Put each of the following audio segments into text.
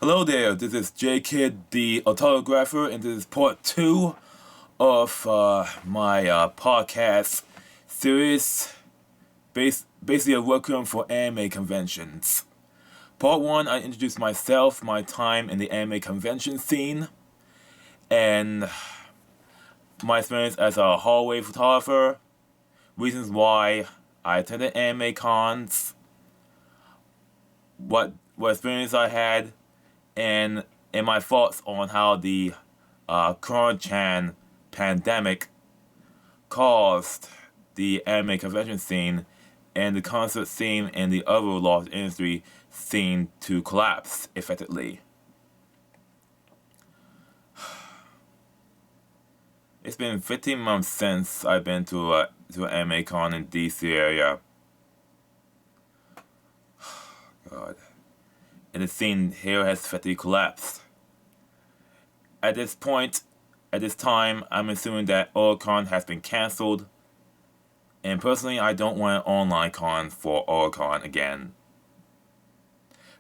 Hello there, this is J-Kid the Autographer, and this is part 2 of my podcast series, basically a Requiem for anime conventions. Part 1, I introduced myself, my time in the anime convention scene, and my experience as a hallway photographer, reasons why I attended anime cons, what experience I had, and my thoughts on how the coronachan pandemic caused the anime convention scene and the concert scene and the other large industry scene to collapse effectively. It's been 15 months since I've been to an anime con in DC area. God. And the scene here has effectively collapsed. At this time, I'm assuming that Otakon has been cancelled. And personally, I don't want an online con for Otakon again.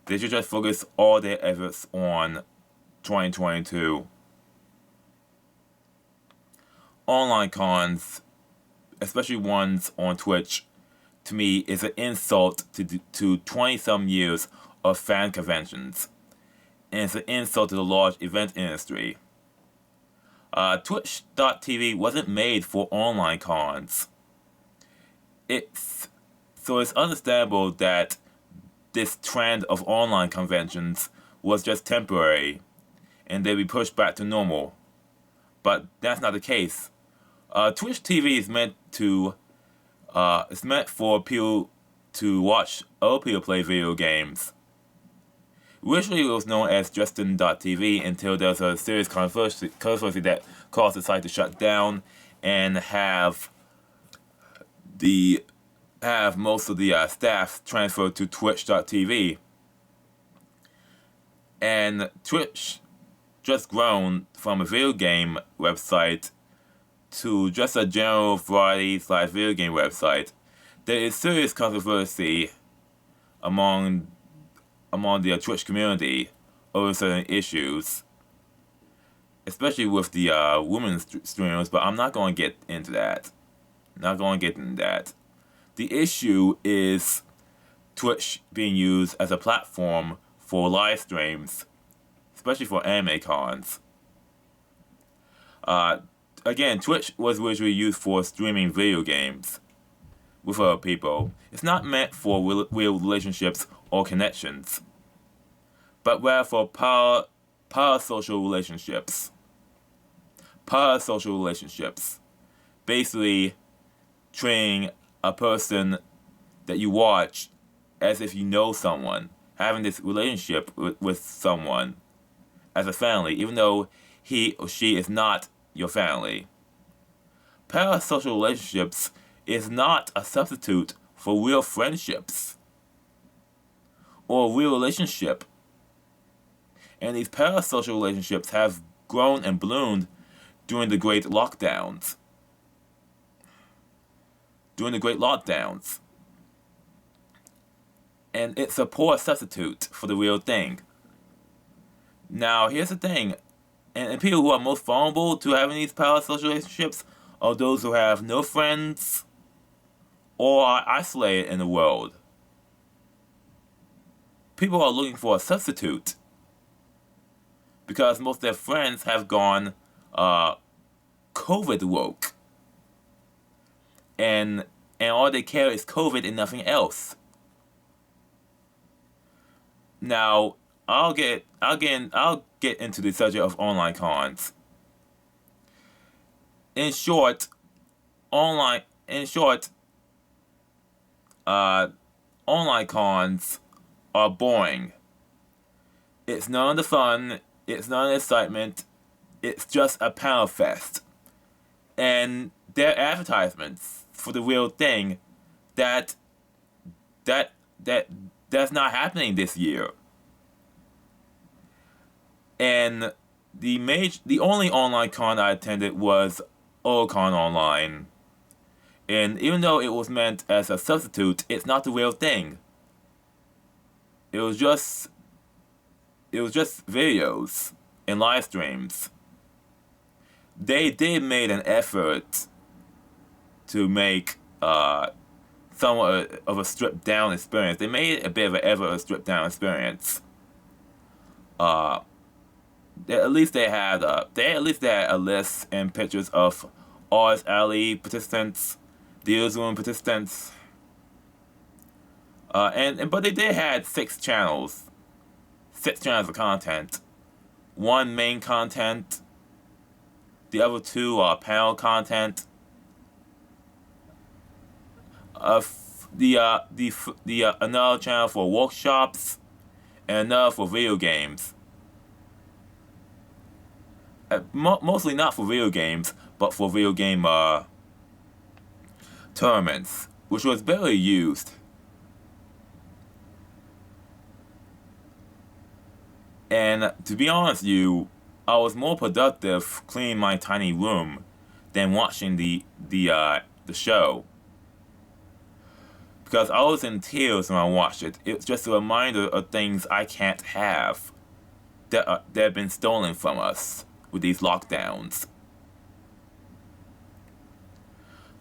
They should just focus all their efforts on 2022. Online cons, especially ones on Twitch, to me is an insult to 20-some years of fan conventions, and it's an insult to the large event industry. Twitch.tv wasn't made for online cons. It's understandable that this trend of online conventions was just temporary, and they'd be pushed back to normal. But that's not the case. Twitch TV is meant for people to watch other people play video games. Originally, it was known as Justin.tv until there was a serious controversy that caused the site to shut down and have most of the staff transferred to Twitch.tv. And Twitch just grown from a video game website to just a general variety / video game website. There is serious controversy among the Twitch community over certain issues, especially with the women's streamers, but I'm not going to get into that. The issue is Twitch being used as a platform for live streams, especially for anime cons. Again, Twitch was originally used for streaming video games with other people. It's not meant for real relationships or connections, but rather for parasocial relationships. Parasocial relationships. Basically, treating a person that you watch as if you know someone, having this relationship with someone as a family, even though he or she is not your family. Parasocial relationships is not a substitute for real friendships or a real relationship. And these parasocial relationships have grown and bloomed during the great lockdowns. And it's a poor substitute for the real thing. Now, here's the thing. And people who are most vulnerable to having these parasocial relationships are those who have no friends or are isolated in the world. People are looking for a substitute because most of their friends have gone COVID woke. And all they care is COVID and nothing else. Now, I'll get into the subject of online cons. In short, online cons are boring. It's none of the fun. It's none of the excitement. It's just a panel fest, and they're advertisements for the real thing. That's not happening this year. And the only online con I attended was Otakon Online. And even though it was meant as a substitute, it's not the real thing. It was it was just videos and live streams. They did make an effort to make somewhat of a stripped down experience. They made a bit of a stripped down experience. At least they had a list and pictures of Artist Alley participants, the Zoom participants, but they did had 6 channels of content. 1 main content, the other 2 are panel content. Another channel for workshops, and another for video games. Mostly not for video games, but for video game tournaments, which was barely used. And to be honest with you, I was more productive cleaning my tiny room than watching the show. Because I was in tears when I watched it. It's just a reminder of things I can't have that have been stolen from us with these lockdowns.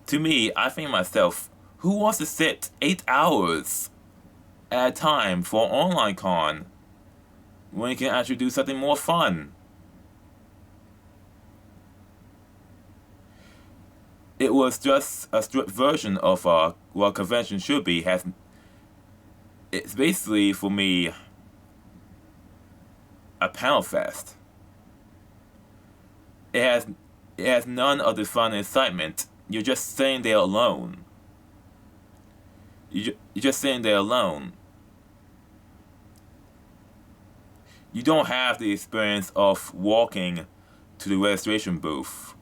To me, I think myself, who wants to sit 8 hours at a time for an online con when you can actually do something more fun? It was just a stripped version of what a convention should be. It's basically, for me, a panel fest. It has none of the fun and excitement. You're just sitting there alone. You're just sitting there alone. You don't have the experience of walking to the registration booth.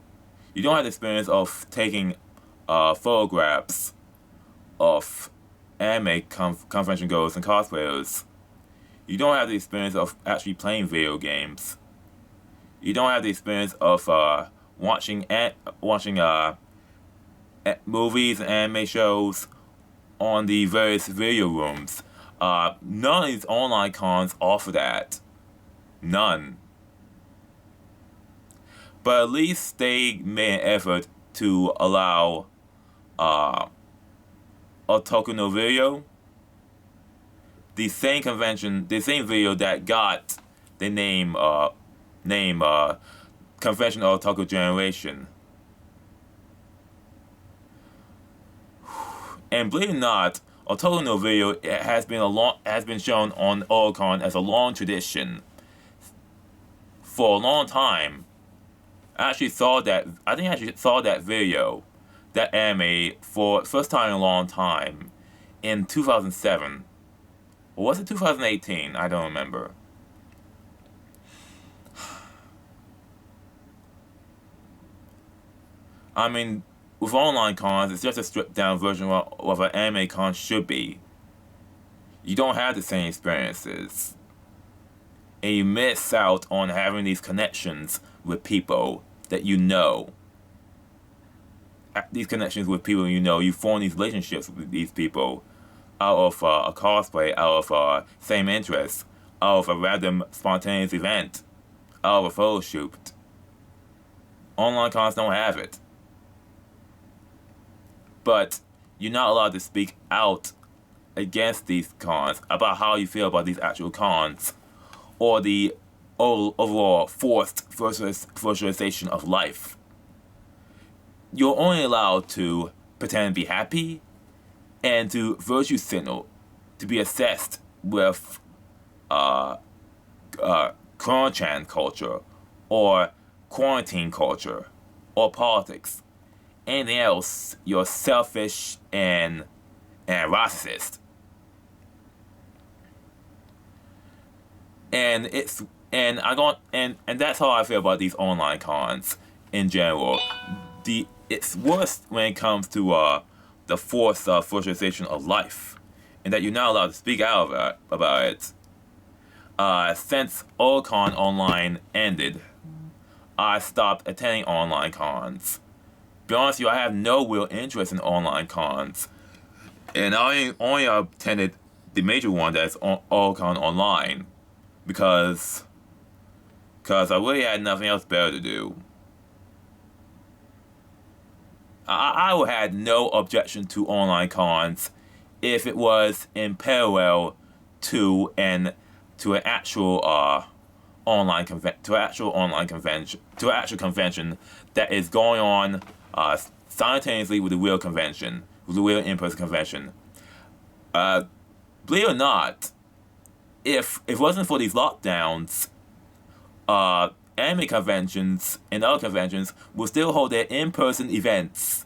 You don't have the experience of taking photographs of anime convention goers and cosplayers. You don't have the experience of actually playing video games. You don't have the experience of watching movies and anime shows on the various video rooms. None of these online cons offer that. None. But at least they made an effort to allow Otaku no Video, the same video that got the name Convention of Otaku Generation. And believe it or not, Otaku no Video has been shown on Otakon as a long tradition. For a long time. I actually saw that video, that anime, for the first time in a long time, in 2007. Or was it 2018? I don't remember. I mean, with online cons, it's just a stripped down version of what an anime con should be. You don't have the same experiences. And you miss out on having these connections with people that you know. These connections with people you know. You form these relationships with these people out of a cosplay, out of same interests, out of a random spontaneous event, out of a photo shoot. Online cons don't have it. But you're not allowed to speak out against these cons, about how you feel about these actual cons, or the overall forced virtualization of life. You're only allowed to pretend to be happy and to virtue signal, to be assessed with coronachan culture, or quarantine culture, or politics. Anything else, you're selfish and racist. And that's how I feel about these online cons in general. It's worse when it comes to the forced virtualization of life, and that you're not allowed to speak out about it. Since Otakon Online ended, I stopped attending online cons. To be honest with you, I have no real interest in online cons, and I only attended the major one that's Otakon Online. because I really had nothing else better to do. I would have no objection to online cons if it was in parallel to an actual convention that is going on simultaneously with the real convention, with the real in-person convention. Believe it or not, if it wasn't for these lockdowns, anime conventions and other conventions will still hold their in-person events,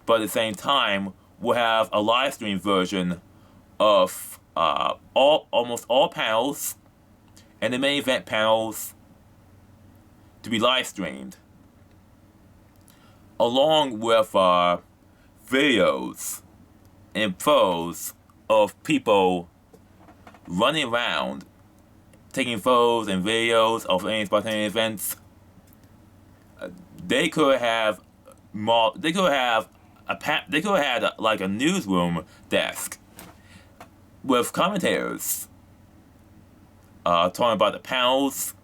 but at the same time we'll have a live stream version of almost all panels and the main event panels to be live streamed, along with videos and photos of people running around taking photos and videos of any spontaneous events. They could have had like a newsroom desk with commentators talking about the panels.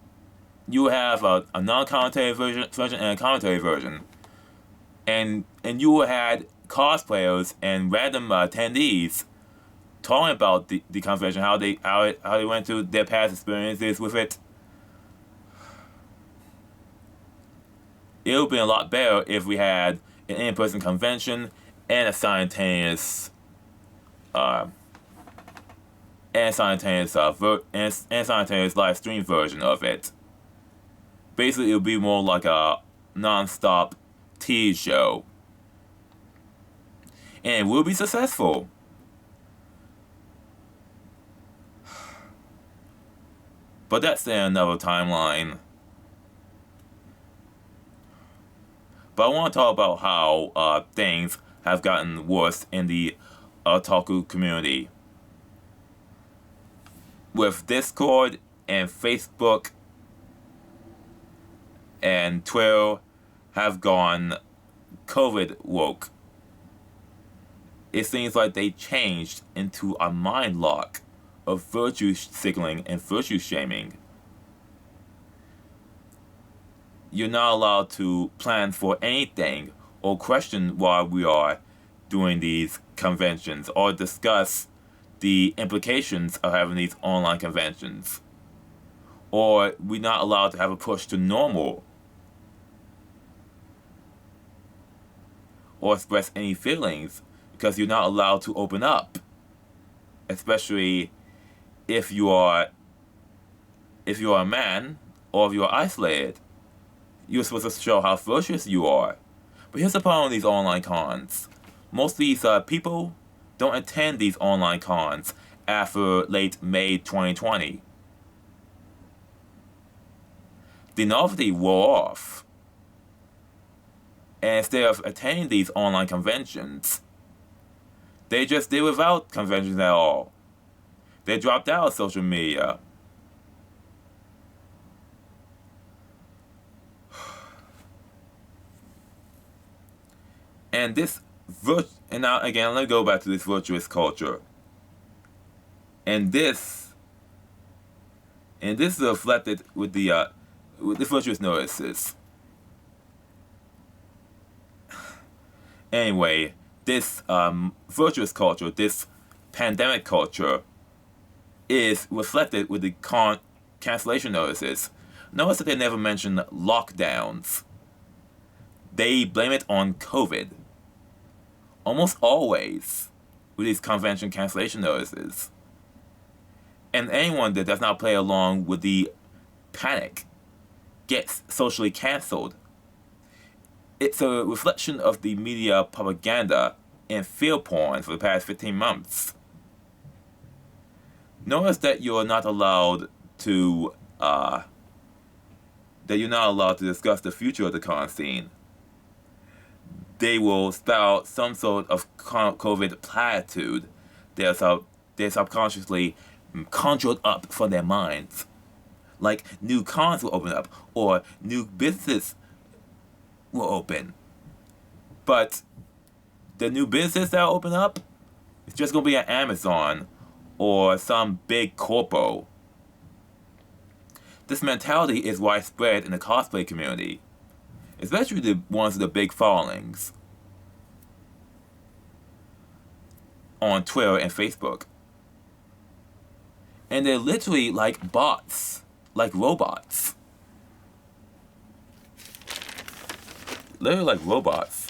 You have a non-commentary version and a commentary version, and you had cosplayers and random attendees talking about the convention, how they went through their past experiences with it. It would have been a lot better if we had an in-person convention and a simultaneous live stream version of it. Basically, it would be more like a non-stop TV show, and it will be successful. But that's in another timeline. But I want to talk about how things have gotten worse in the otaku community. With Discord and Facebook and Twitter have gone COVID woke. It seems like they changed into a mind lock of virtue signaling and virtue shaming. You're not allowed to plan for anything or question why we are doing these conventions or discuss the implications of having these online conventions. Or we're not allowed to have a push to normal or express any feelings because you're not allowed to open up, especially if you are a man or if you are isolated. You're supposed to show how virtuous you are. But here's the problem with these online cons. Most of these people don't attend these online cons after late May 2020. The novelty wore off. And instead of attending these online conventions, they just did without conventions at all. They dropped out of social media. And now again, let me go back to this virtuous culture. And this is reflected with the virtuous notices. Anyway, this virtuous culture, this pandemic culture, is reflected with the cancellation notices. Notice that they never mention lockdowns. They blame it on COVID. Almost always with these convention cancellation notices. And anyone that does not play along with the panic gets socially cancelled. It's a reflection of the media propaganda and fear porn for the past 15 months. Notice that you're not allowed to discuss the future of the con scene. They will spout some sort of COVID platitude they're subconsciously conjured up from their minds. Like new cons will open up or new businesses will open. But the new business that'll open up, it's just going to be an Amazon or some big corpo. This mentality is widespread in the cosplay community, especially the ones with the big followings on Twitter and Facebook. And they're literally like bots, like robots. Literally like robots.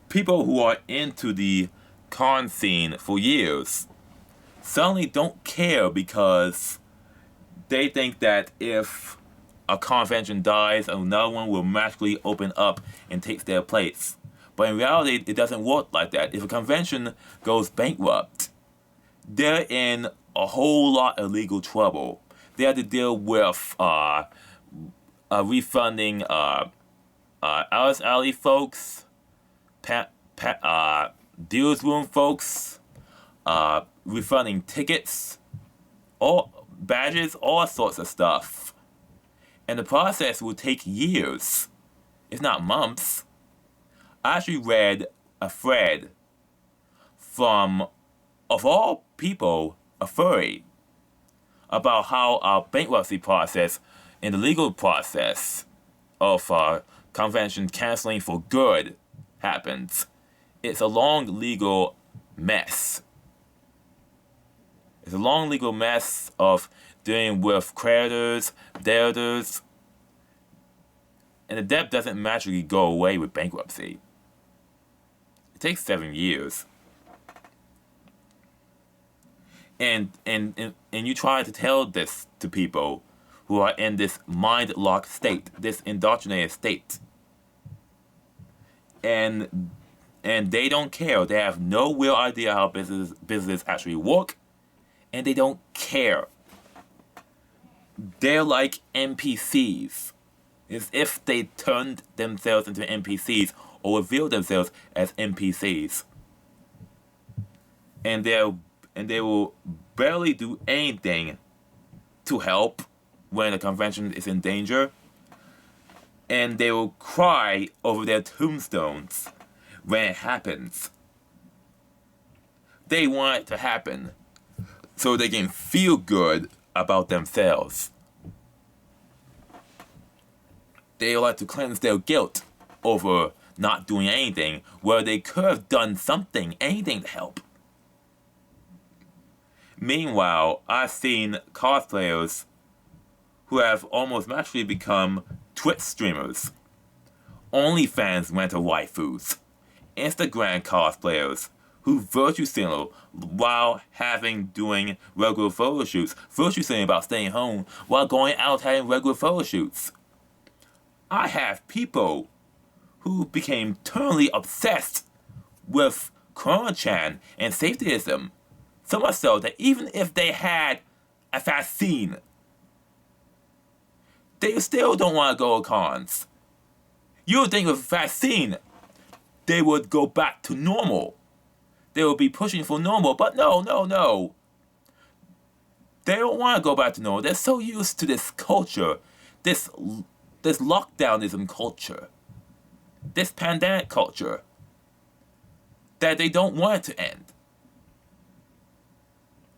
People who are into the con scene for years suddenly don't care because they think that if a convention dies, another one will magically open up and take their place. But in reality, it doesn't work like that. If a convention goes bankrupt, they're in a whole lot of legal trouble. They have to deal with refunding Alice Alley folks, deals room folks, refunding tickets, all badges, all sorts of stuff. And the process will take years, if not months. I actually read a thread from, of all people, a furry, about how our bankruptcy process and the legal process of convention canceling for good happens. It's a long legal mess. It's a long legal mess of dealing with creditors, debtors, and the debt doesn't magically go away with bankruptcy. It takes 7 years. And you try to tell this to people who are in this mind-locked state, this indoctrinated state. And they don't care. They have no real idea how businesses actually work, and they don't care. They're like NPCs. It's if they turned themselves into NPCs or revealed themselves as NPCs. And they will barely do anything to help when a convention is in danger. And they will cry over their tombstones when it happens. They want it to happen so they can feel good about themselves. They like to cleanse their guilt over not doing anything where they could have done something, anything to help. Meanwhile, I've seen cosplayers who have almost magically become Twitch streamers, OnlyFans rental waifus, Instagram cosplayers who virtue signal while doing regular photo shoots, virtue signaling about staying home while going out having regular photo shoots. I have people who became totally obsessed with coronachan and Safetyism, so much so that even if they had a vaccine, they still don't want to go to cons. You would think with a vaccine, they would go back to normal. They would be pushing for normal, but no. They don't want to go back to normal. They're so used to this culture, this lockdownism culture, this pandemic culture, that they don't want it to end.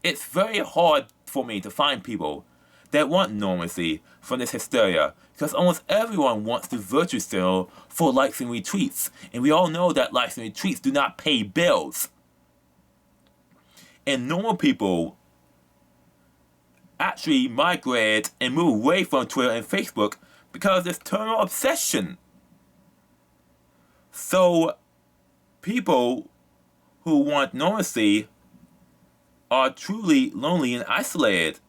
It's very hard for me to find people that want normalcy from this hysteria, because almost everyone wants to virtue signal for likes and retweets, and we all know that likes and retweets do not pay bills. And normal people actually migrate and move away from Twitter and Facebook because of this terminal obsession. So people who want normalcy are truly lonely and isolated,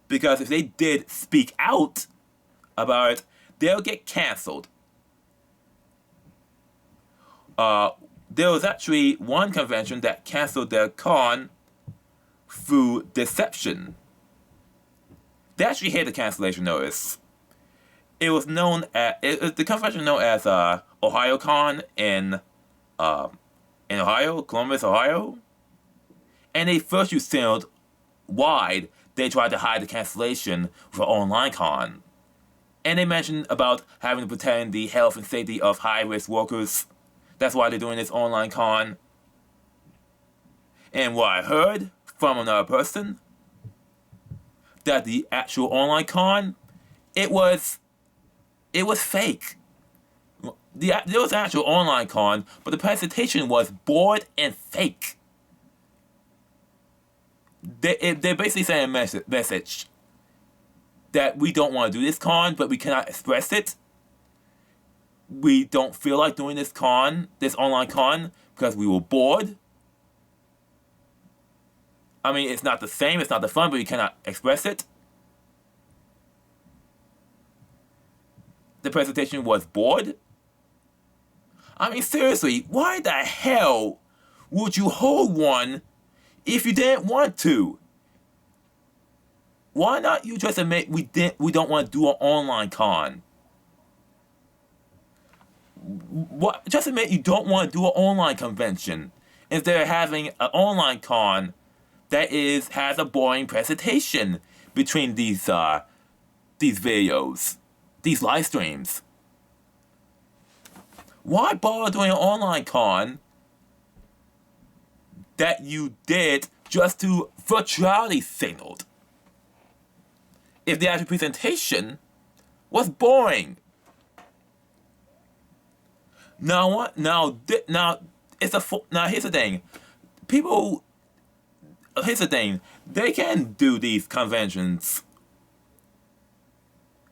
because if they did speak out about it, they'll get cancelled. There was actually one convention that canceled their con through deception. They actually hit the cancellation notice. It was known as the convention known as OhioCon in Ohio, Columbus, Ohio, and they first signaled wide. They tried to hide the cancellation for online con, and they mentioned about having to protect the health and safety of high-risk workers That's why they're doing this online con. And what I heard from another person, that the actual online con, it was fake. There was an actual online con, but the presentation was bored and fake. They're basically saying a message that we don't want to do this con, but we cannot express it. We don't feel like doing this online con, because we were bored. I mean, it's not the same, it's not the fun, but you cannot express it. The presentation was bored. I mean, seriously, why the hell would you hold one if you didn't want to? Why not you just admit we don't want to do an online con? Just admit you don't want to do an online convention instead of having an online con that has a boring presentation between these videos, these live streams. Why bother doing an online con that you did just to virtuality signaled if the actual presentation was boring? Now here's the thing. Here's the thing. They can do these conventions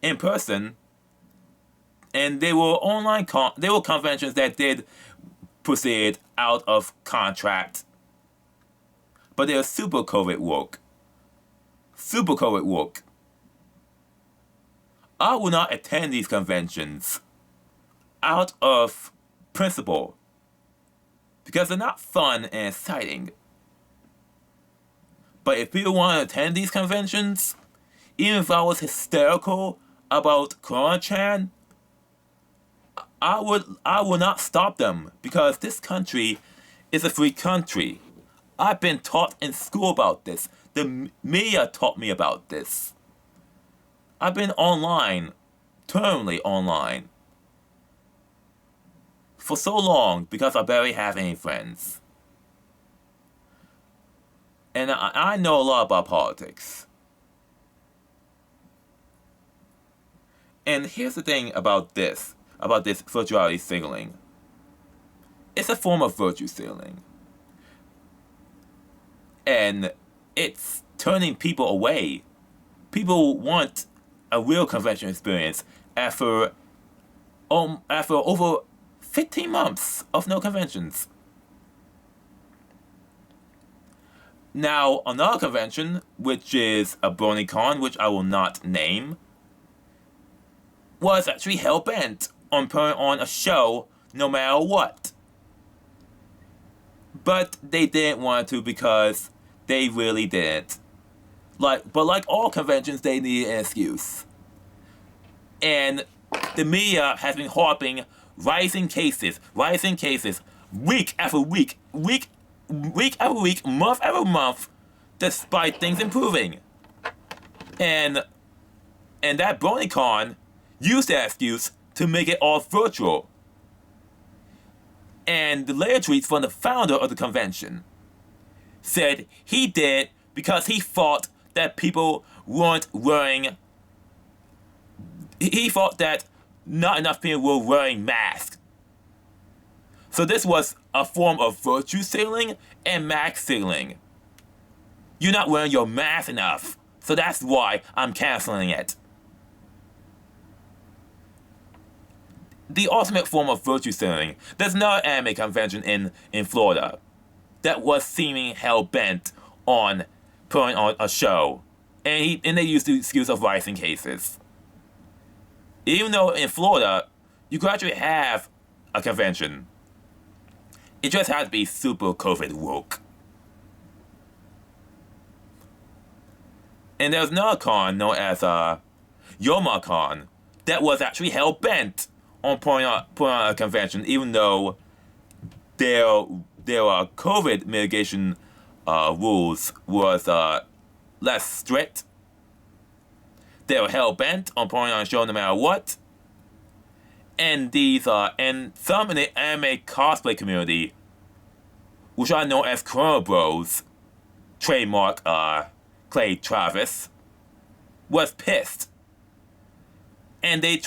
in person, and they were conventions that did proceed out of contract, but they're super COVID woke. I will not attend these conventions out of principle because they're not fun and exciting. But if people want to attend these conventions, even if I was hysterical about coronachan, I would not stop them, because this country is a free country. I've been taught in school about this. The media taught me about this. I've been online, terminally online, for so long because I barely have any friends. And I know a lot about politics. And here's the thing about this virtuality signaling. It's a form of virtue signaling. And it's turning people away. People want a real convention experience after over 15 months of no conventions. Now, another convention, which is a BronyCon, which I will not name, was actually hell-bent on putting on a show no matter what. But they didn't want to because they really didn't. But like all conventions, they need an excuse. And the media has been harping rising cases, week after week, month after month, despite things improving. And that BronyCon used that excuse to make it all virtual. And the later tweets from the founder of the convention said he did because he thought that people weren't wearing... He thought that not enough people were wearing masks. So this was a form of virtue signaling and mask signaling. You're not wearing your mask enough, so that's why I'm canceling it. The ultimate form of virtue signaling. There's another anime convention in Florida that was seeming hell-bent on putting on a show. And they used the excuse of rising cases. Even though in Florida, you could actually have a convention. It just has to be super COVID woke. And there's another con known as YomaCon that was actually hell-bent on putting on a convention, even though their COVID mitigation rules was less strict. They were hell-bent on putting on a show no matter what. And these and some in the anime cosplay community, which are known as Corona Bros, trademark Clay Travis, was pissed. And they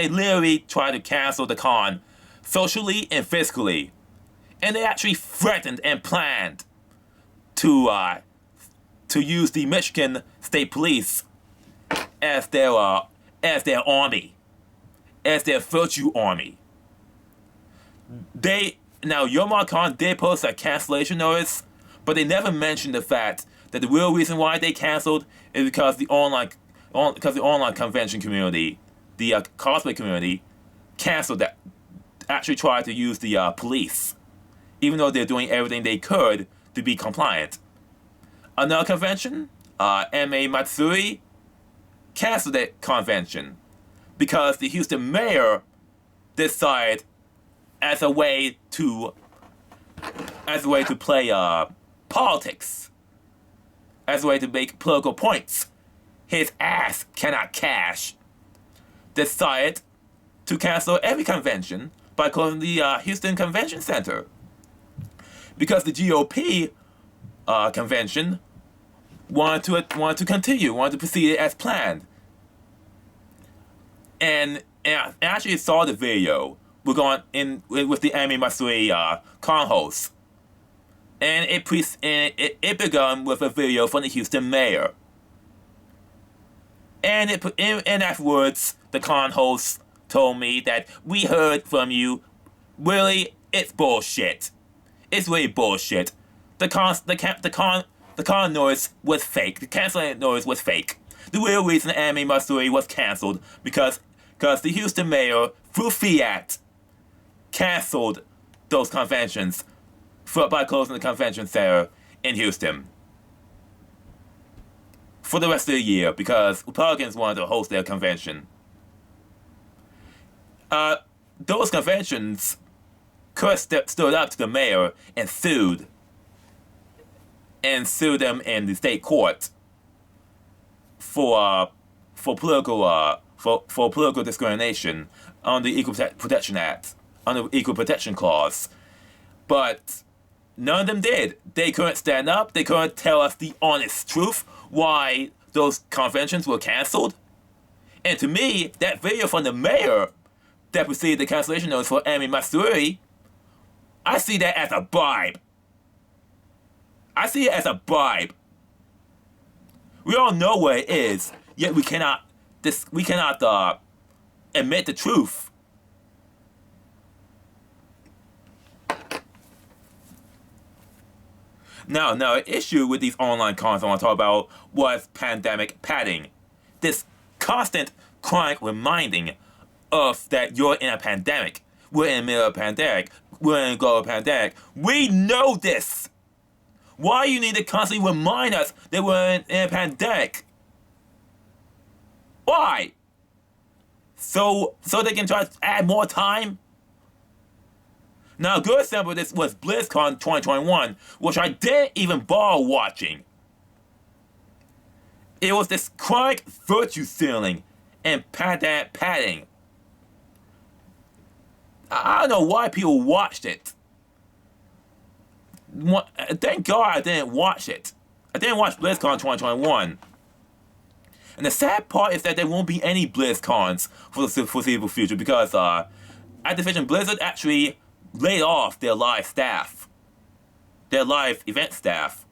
literally tried to cancel the con socially and physically. And they actually threatened and planned to use the Michigan State Police as their army, as their virtue army. YomarCon did post a cancellation notice, but they never mentioned the fact that the real reason why they canceled is because the online convention community, the cosplay community, canceled that. Actually tried to use the police, even though they're doing everything they could to be compliant. Another convention, MA Matsuri, canceled that convention because the Houston mayor decided as a way to play politics, as a way to make political points his ass cannot cash, decided to cancel every convention by closing the Houston Convention Center. Because the GOP convention wanted to continue, wanted to proceed as planned. And I actually saw the video with the Anime Matsuri con host. And it began with a video from the Houston mayor. And afterwards, the con host told me that we heard from you. Really, it's bullshit. It's really bullshit. The con noise was fake. The cancellation noise was fake. The real reason Anime Matsuri was cancelled because the Houston mayor, through fiat, cancelled those conventions by closing the convention center in Houston for the rest of the year because Republicans wanted to host their convention. Those conventions could have stood up to the mayor and sued them in the state court for political discrimination under the Equal Protection Act, under the Equal Protection Clause. But none of them did. They couldn't stand up. They couldn't tell us the honest truth why those conventions were canceled. And to me, that video from the mayor that preceded the cancellation notice for Anime Matsuri, I see that as a bribe. I see it as a bribe. We all know what it is, yet we cannot admit the truth. Now, an issue with these online cons I want to talk about was pandemic padding. This constant chronic reminding of that you're in a pandemic. We're in the middle of a pandemic. We're in a global pandemic. We know this. Why you need to constantly remind us that we're in a pandemic? Why? So they can try to add more time? Now, a good example of this was BlizzCon 2021, which I didn't even bother watching. It was this chronic virtue sealing and pandemic padding. I don't know why people watched it. Thank God I didn't watch it. I didn't watch BlizzCon 2021. And the sad part is that there won't be any BlizzCons for the foreseeable future because Activision Blizzard actually laid off their live staff. Their live event staff.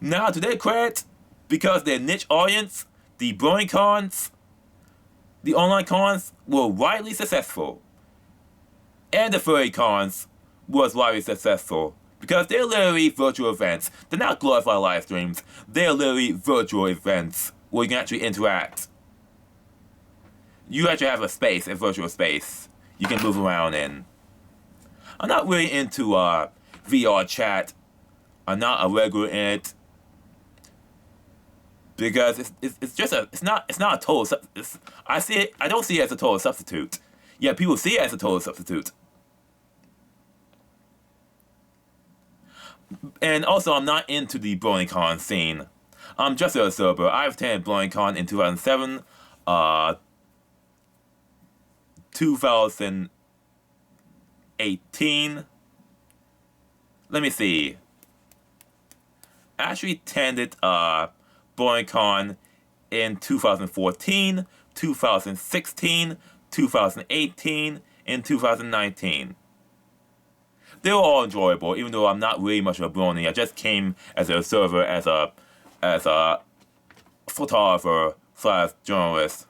Now, to their credit, because their niche audience, the brony cons, the online cons were widely successful. And the furry cons was widely successful. Because they're literally virtual events. They're not glorified live streams. They're literally virtual events where you can actually interact. You actually have a space, a virtual space, you can move around in. I'm not really into VR chat. I'm not a regular in it. Because it's not a total. I don't see it as a total substitute. Yeah, people see it as a total substitute. And also, I'm not into the BronyCon scene. I'm just a observer. I've attended BronyCon in 2007, 2018. Let me see. I actually attended BoyCon in 2014, 2016, 2018, and 2019. They were all enjoyable, even though I'm not really much of a brony. I just came as an observer, as a photographer / journalist.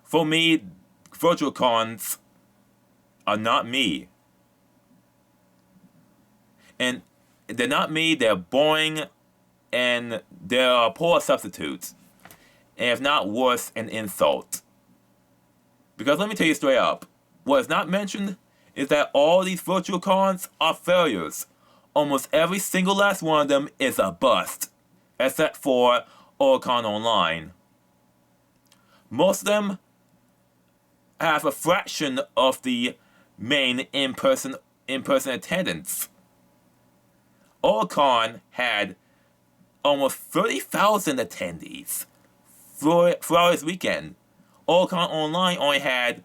For me, virtual cons are not me. And they're not me, they're boring, and they're poor substitutes. And if not worse, an insult. Because let me tell you straight up, what is not mentioned is that all these virtual cons are failures. Almost every single last one of them is a bust, except for Otakon Online. Most of them have a fraction of the main in-person attendance. Otakon had almost 30,000 attendees throughout its weekend. Otakon Online only had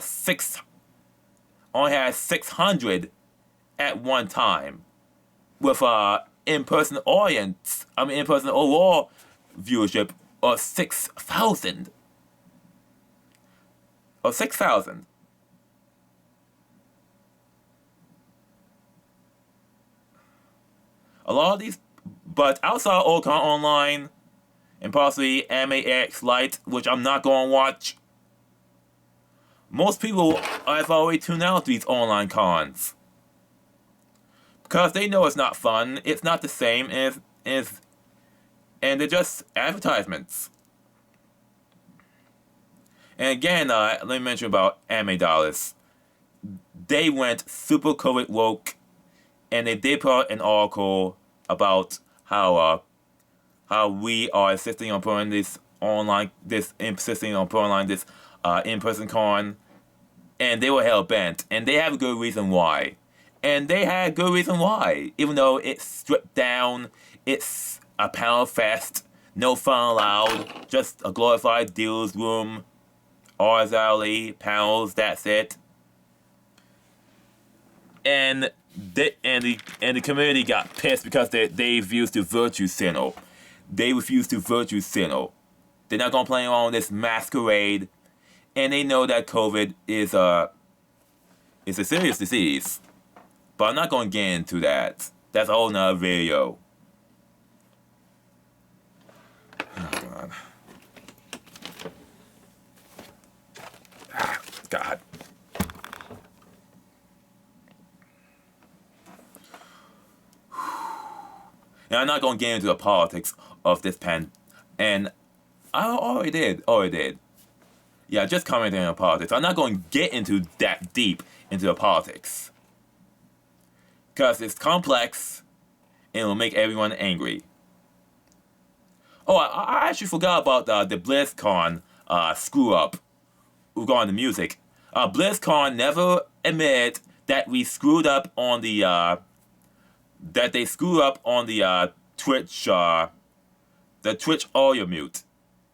600 at one time, with in-person overall viewership of 6,000. Of 6,000. A lot of these, but outside Otakon Online, and possibly AnimeX Lite, which I'm not going to watch, most people have already tuned out these online cons. Because they know it's not fun, it's not the same, and they're just advertisements. And again, let me mention about Anime Dollars. They went super COVID woke, and they did put out an article about how we are insisting on putting this in-person con, and they were hell bent, and they have a good reason why. And they had a good reason why, even though it's stripped down, it's a panel fest, no fun allowed, just a glorified deals room, R's alley, panels, that's it. And the community got pissed because they refused to virtue signal. They refused to virtue signal. They're not gonna play on this masquerade, and they know that COVID is a serious disease. But I'm not gonna get into that. That's a whole nother video. Oh God. God. Now, I'm not going to get into the politics of this and I already did. Yeah, just commenting on politics. I'm not going to get into that deep into the politics. Because it's complex, and it will make everyone angry. Oh, I actually forgot about the BlizzCon screw-up regarding the music. BlizzCon never admitted that we screwed up on the that they screwed up on the Twitch audio mute,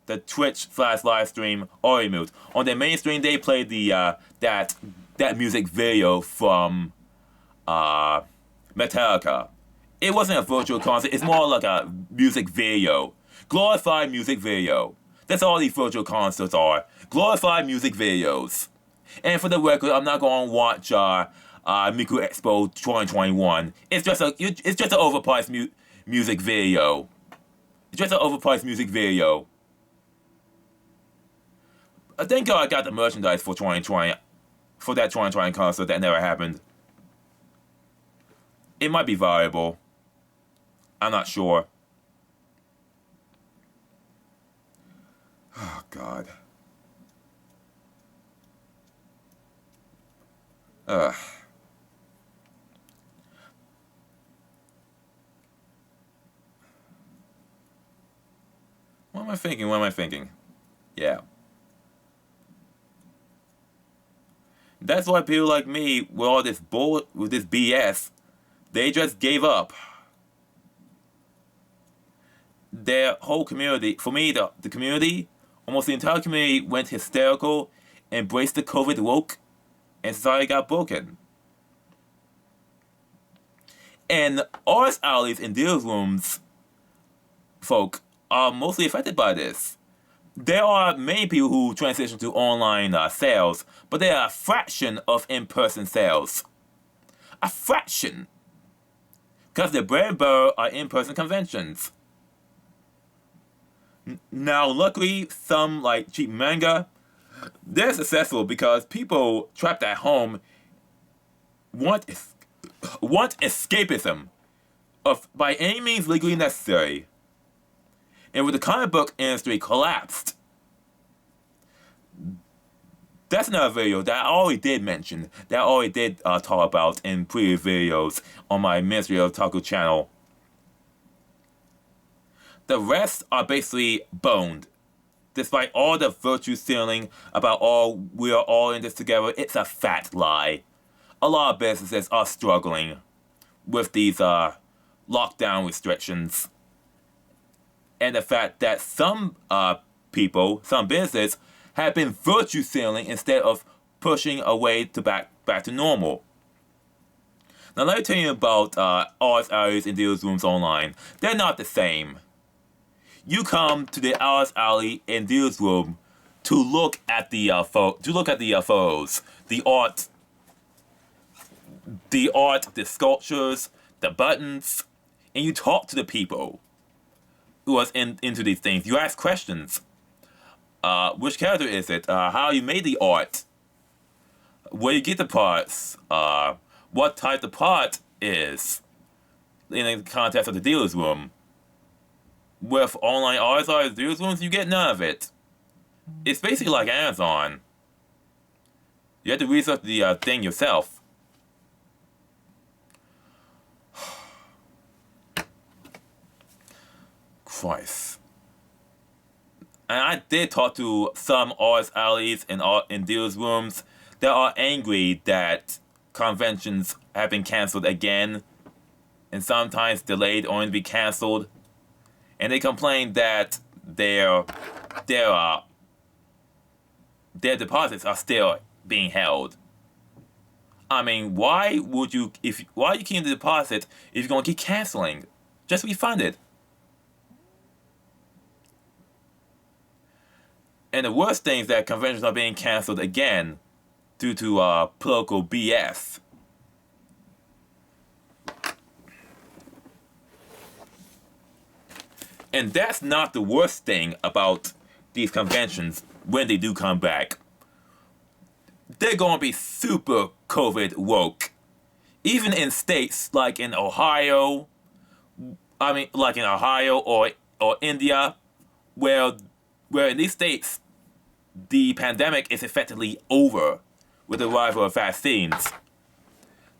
the Twitch / live stream audio mute. On their main stream, they played the that music video from Metallica. It wasn't a virtual concert. It's more like a music video, glorified music video. That's all these virtual concerts are. Glorified music videos. And for the record, I'm not going to watch Miku Expo 2021. It's just an overpriced music video. It's just an overpriced music video. Thank God I got the merchandise for 2020, for that 2020 concert that never happened. It might be viable. I'm not sure. Oh, God. Ugh. What am I thinking? Yeah. That's why people like me, with all this with this BS, they just gave up. their whole community, for me, the community, almost the entire community went hysterical, embraced the COVID woke, and society got broken. And arts alleys and deals rooms folk are mostly affected by this. There are many people who transition to online sales, but they are a fraction of in-person sales. A fraction. Because the bread and butter are in-person conventions. Now, luckily, some like cheap manga, they're successful because people trapped at home want escapism by any means legally necessary. And with the comic book industry collapsed, that's another video that I already did mention, that I already did talk about in previous videos on my Ministry of Otaku channel. The rest are basically boned. Despite all the virtue signaling about we are all in this together, it's a fat lie. A lot of businesses are struggling with these lockdown restrictions. And the fact that some people, some businesses, have been virtue signaling instead of pushing away to back to normal. Now let me tell you about arts alleys and deals rooms online. They're not the same. You come to the arts alley and deals room to look at the photos, the art, the sculptures, the buttons, and you talk to the people who are into these things. You ask questions. Which character is it? How you made the art? Where you get the parts? What type the part is? In the context of the dealer's room. With online arts dealer's rooms, you get none of it. It's basically like Amazon. You have to research the thing yourself. Christ. And I did talk to some arts alleys and dealers rooms that are angry that conventions have been cancelled again, and sometimes delayed or to be cancelled. And they complain that their deposits are still being held. I mean, why you keep the deposit if you're gonna keep canceling? Just refund it. And the worst thing is that conventions are being canceled again due to political BS. And that's not the worst thing about these conventions when they do come back. They're going to be super COVID woke. Even in states like in Ohio, or India, where in these states, the pandemic is effectively over with the arrival of vaccines.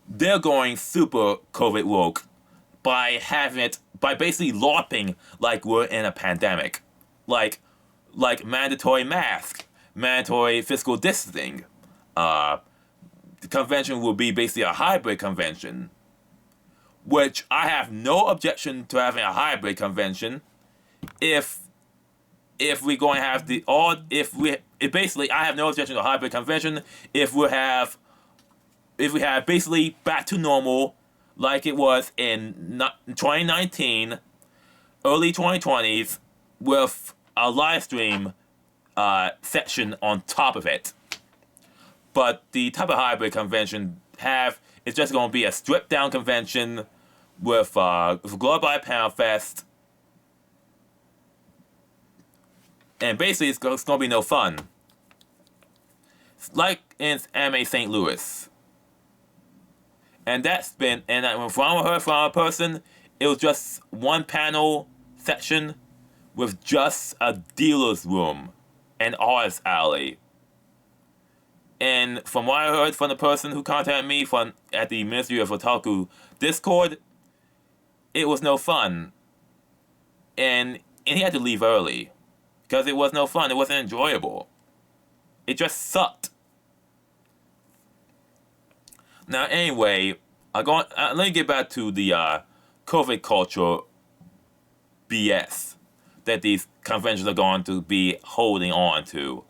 They're going super COVID woke by basically LARPing like we're in a pandemic. Like mandatory mask, mandatory physical distancing. The convention will be basically a hybrid convention. Which I have no objection to having a hybrid convention if we're going to have I have no objection to a hybrid convention if we have basically back to normal like it was in 2019, early 2020s, with a live stream section on top of it. But the type of hybrid convention is just going to be a stripped down convention with glorified panel fest. And basically, it's going to be no fun. It's like in Anime St. Louis. And from what I heard from a person, it was just one panel section with just a dealer's room and artist alley. And from what I heard from the person who contacted me at the Ministry of Otaku Discord, it was no fun. And he had to leave early. Because it was no fun. It wasn't enjoyable. It just sucked. Now, anyway, let me get back to the COVID culture BS. that these conventions are going to be holding on to.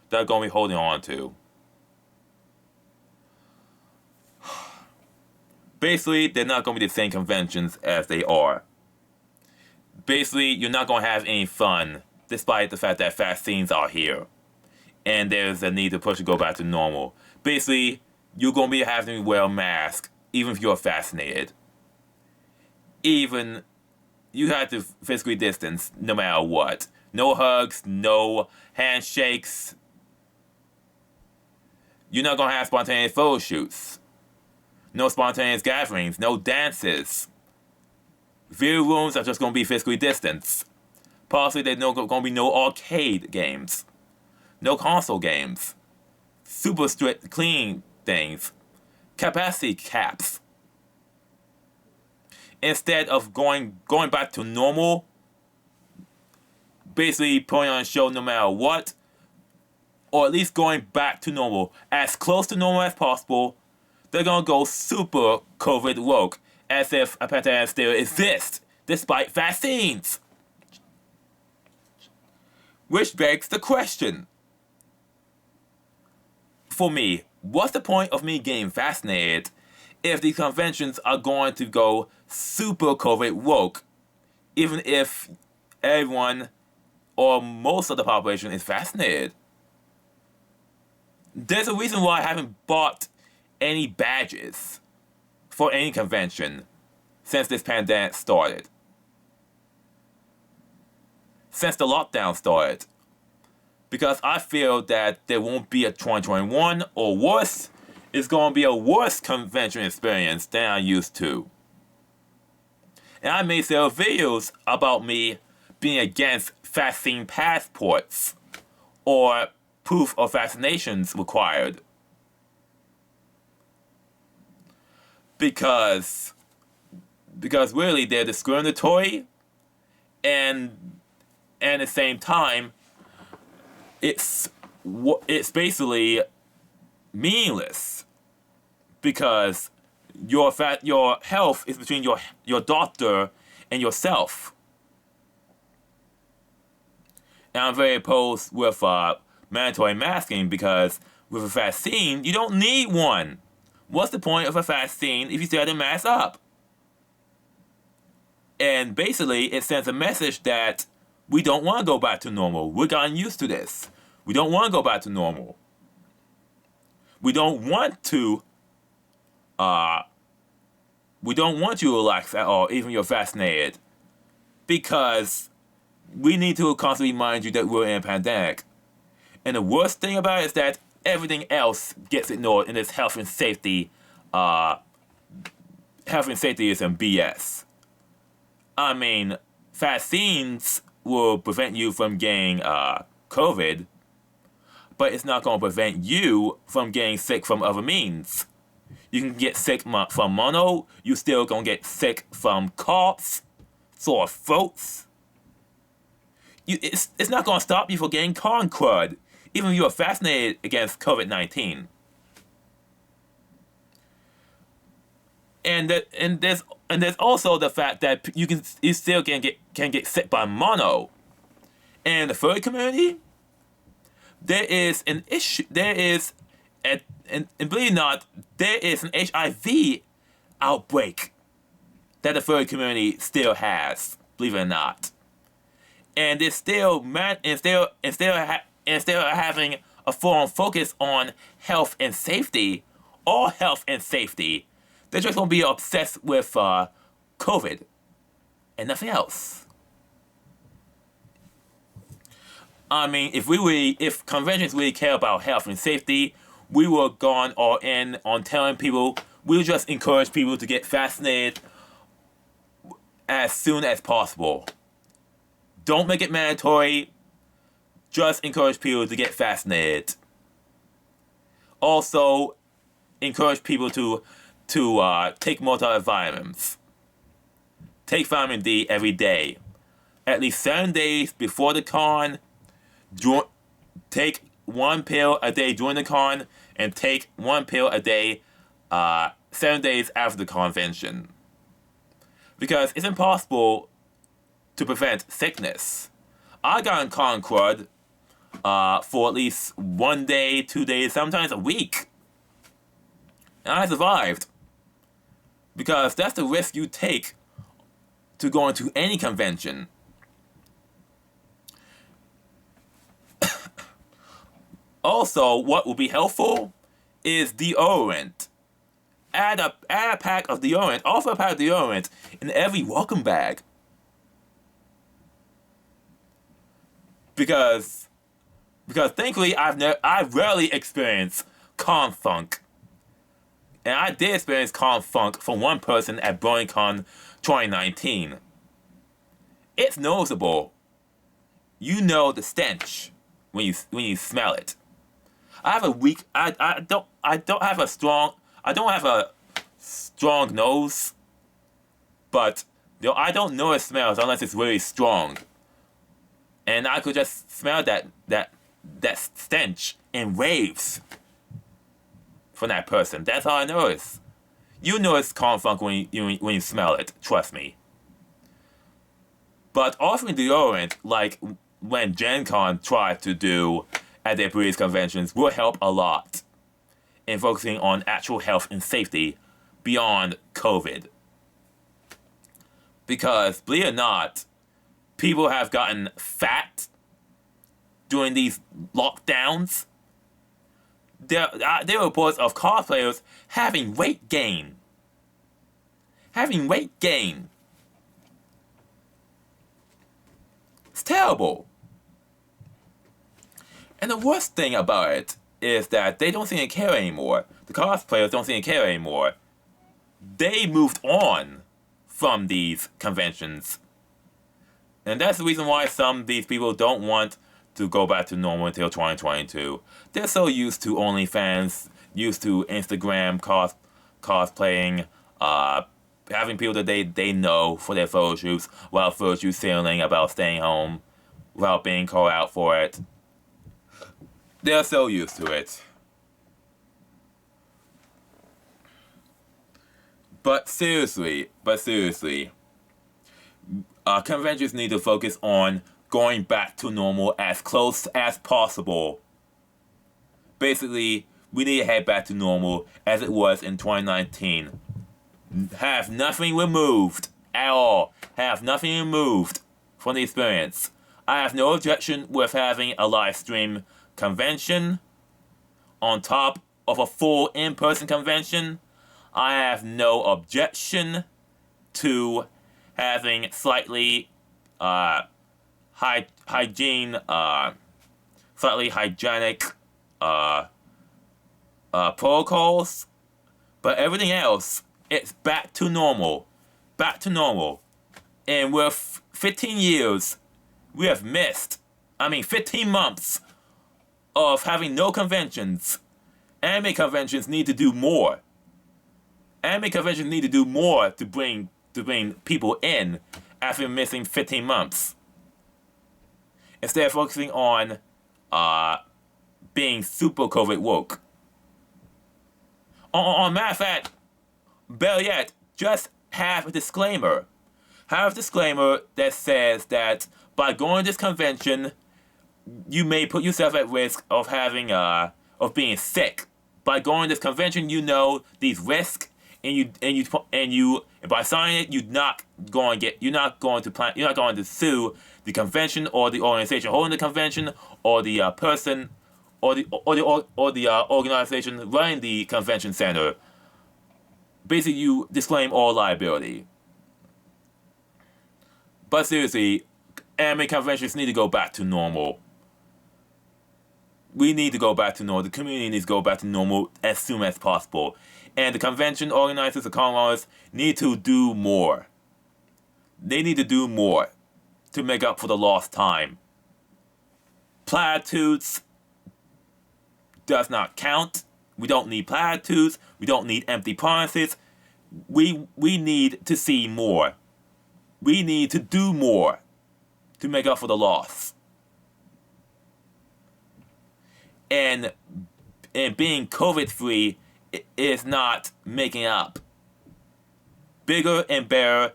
They're going to be holding on to. Basically, they're not going to be the same conventions as they are. Basically, you're not going to have any fun, despite the fact that vaccines are here. And there's a need to push to go back to normal. Basically, you're going to be having to wear a mask, even if you're vaccinated. Even, you have to physically distance, no matter what. No hugs, no handshakes. You're not going to have spontaneous photo shoots. No spontaneous gatherings, no dances. Video rooms are just going to be physically distanced. Possibly there's going to be no arcade games. No console games. Super strict cleaning things. Capacity caps. Instead of going back to normal, basically putting on a show no matter what, or at least going back to normal, as close to normal as possible, they're gonna go super COVID woke, as if a pandemic still exists, despite vaccines. Which begs the question. For me, what's the point of me getting vaccinated if these conventions are going to go super COVID woke, even if everyone or most of the population is vaccinated? There's a reason why I haven't bought any badges for any convention since this pandemic started. Since the lockdown started. Because I feel that there won't be a 2021, or worse, it's going to be a worse convention experience than I used to. And I made several videos about me being against vaccine passports or proof of vaccinations required. Because really they're discriminatory, and at the same time, it's basically meaningless, because your health is between your doctor and yourself. And I'm very opposed with mandatory masking, because with a vaccine you don't need one. What's the point of a vaccine if you still have to mask up? And basically, it sends a message that we don't want to go back to normal. We've gotten used to this. We don't want to go back to normal. We don't want to relax at all, even if you're vaccinated. Because we need to constantly remind you that we're in a pandemic. And the worst thing about it is that everything else gets ignored in this health and safety is some BS. I mean, vaccines will prevent you from getting COVID, but it's not going to prevent you from getting sick from other means. You can get sick from mono, you still going to get sick from coughs, sore throats. It's not going to stop you from getting conquered, even if you are vaccinated against COVID-19. And there's also the fact that you still can get sick by mono. And in the furry community, there is an issue. And believe it or not, there is an HIV outbreak that the furry community still has. Believe it or not, and it's still having a full-on focus on health and safety, all health and safety. They're just going to be obsessed with COVID and nothing else. I mean, if conventions really care about health and safety, we would have gone all in on telling people, we'll just encourage people to get vaccinated as soon as possible. Don't make it mandatory. Just encourage people to get vaccinated. Also, encourage people to take multivitamins. Take vitamin D every day. At least 7 days before the con. Take one pill a day during the con, and take one pill a day 7 days after the convention. Because it's impossible to prevent sickness. I got conquered for at least 1 day, 2 days, sometimes a week. And I survived. Because that's the risk you take to go into any convention. Also, what will be helpful is deodorant. Add a pack of deodorant, offer a pack of deodorant in every welcome bag. Because thankfully I've rarely experienced con funk. And I did experience con funk from one person at BronyCon 2019. It's noticeable. You know the stench when you smell it. I don't have a strong nose, but I don't know it smells unless it's really strong. And I could just smell that stench in waves from that person. That's all I notice. You know it's con funk when you smell it. Trust me. But offering deodorant, like when Gen Con tried to do at their previous conventions, will help a lot in focusing on actual health and safety beyond COVID. Because, believe it or not, people have gotten fat during these lockdowns. There are reports of cosplayers having weight gain. It's terrible. And the worst thing about it is that they don't seem to care anymore. The cosplayers don't seem to care anymore. They moved on from these conventions. And that's the reason why some of these people don't want to go back to normal until 2022. They're so used to OnlyFans, used to Instagram cosplaying, having people that they know for their photo shoots, while photo shoots feeling about staying home, without being called out for it. They're so used to it. But seriously, conventions need to focus on going back to normal as close as possible. Basically, we need to head back to normal as it was in 2019. Have nothing removed at all. Have nothing removed from the experience. I have no objection with having a live stream convention on top of a full in-person convention. I have no objection to having slightly hygienic protocols, but everything else, it's back to normal. And with 15 years, we have missed, 15 months of having no conventions. Anime conventions need to do more. Anime conventions need to do more to bring people in after missing 15 months. Instead of focusing on being super COVID woke. On matter of fact, better yet, just have a disclaimer. Have a disclaimer that says that by going to this convention, you may put yourself at risk of of being sick. By going to this convention, you know these risks, and by signing it, you're not going to sue the convention or the organization holding the convention or the person or the organization running the convention center. Basically, you disclaim all liability. But seriously, anime conventions need to go back to normal. We need to go back to normal. The community needs to go back to normal as soon as possible. And the convention organizers, the congoers, need to do more. They need to do more to make up for the lost time. Platitudes does not count. We don't need platitudes. We don't need empty promises. We need to see more. We need to do more to make up for the loss. And being COVID-free is not making up. Bigger and better,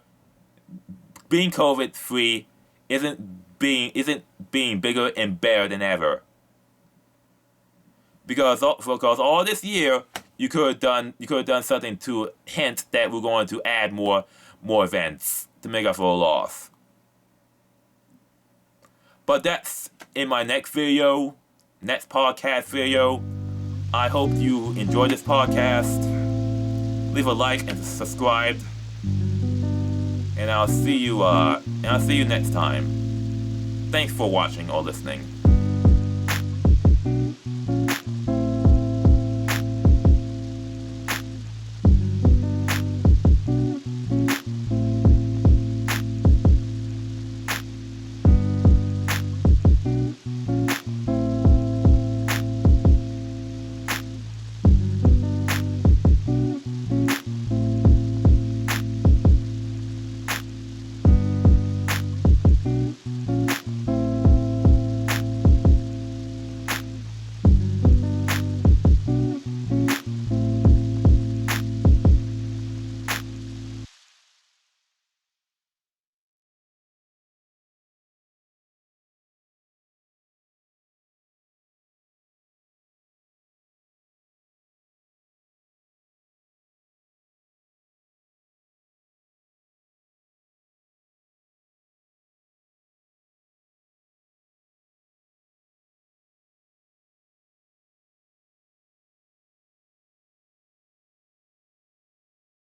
being COVID-free isn't being bigger and better than ever. Because all this year you could have done something to hint that we're going to add more events to make up for a loss. But that's in my next podcast video. I hope you enjoyed this podcast. Leave a like and subscribe. And I'll see you next time. Thanks for watching or listening.